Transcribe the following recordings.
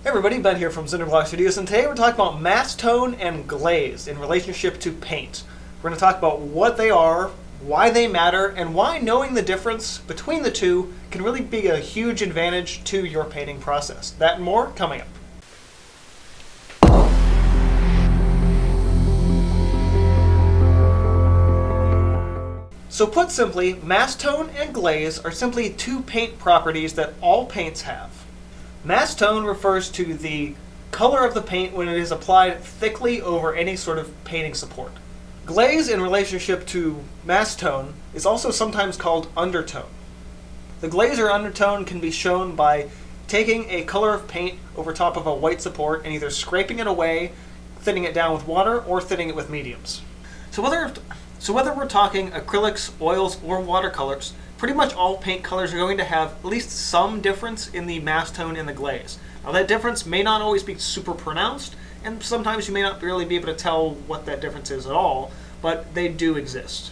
Hey everybody, Ben here from Timbra Studios, and today we're talking about Masstone and Glaze in relationship to paint. We're going to talk about what they are, why they matter, and why knowing the difference between the two can really be a huge advantage to your painting process. That and more coming up. So put simply, Masstone and Glaze are simply two paint properties that all paints have. Masstone refers to the color of the paint when it is applied thickly over any sort of painting support. Glaze, in relationship to Masstone, is also sometimes called undertone. The glaze or undertone can be shown by taking a color of paint over top of a white support and either scraping it away, thinning it down with water, or thinning it with mediums. So whether we're talking acrylics, oils, or watercolors, pretty much all paint colors are going to have at least some difference in the Masstone and the glaze. Now that difference may not always be super pronounced, and sometimes you may not really be able to tell what that difference is at all, but they do exist.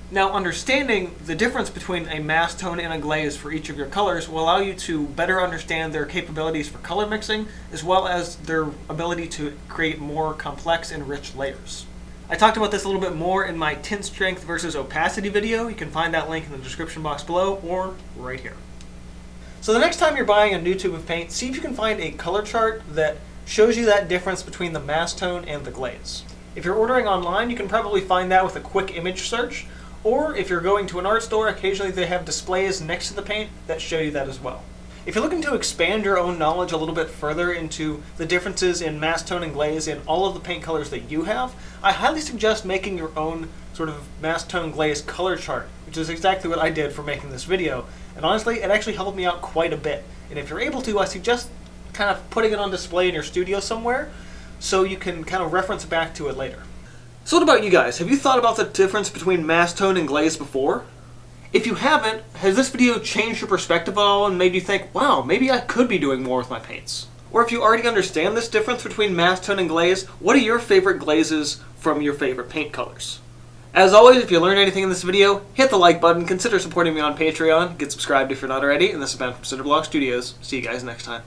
Now understanding the difference between a Masstone and a glaze for each of your colors will allow you to better understand their capabilities for color mixing, as well as their ability to create more complex and rich layers. I talked about this a little bit more in my tint strength versus opacity video. You can find that link in the description box below or right here. So the next time you're buying a new tube of paint, see if you can find a color chart that shows you that difference between the Masstone and the glaze. If you're ordering online, you can probably find that with a quick image search, or if you're going to an art store, occasionally they have displays next to the paint that show you that as well. If you're looking to expand your own knowledge a little bit further into the differences in Masstone and glaze in all of the paint colors that you have, I highly suggest making your own sort of Masstone glaze color chart, which is exactly what I did for making this video. And honestly, it actually helped me out quite a bit. And if you're able to, I suggest kind of putting it on display in your studio somewhere so you can kind of reference back to it later. So what about you guys? Have you thought about the difference between Masstone and glaze before? If you haven't, has this video changed your perspective at all and made you think, wow, maybe I could be doing more with my paints? Or if you already understand this difference between Masstone and glaze, what are your favorite glazes from your favorite paint colors? As always, if you learned anything in this video, hit the like button, consider supporting me on Patreon, get subscribed if you're not already, and this has been from Timbra Studios. See you guys next time.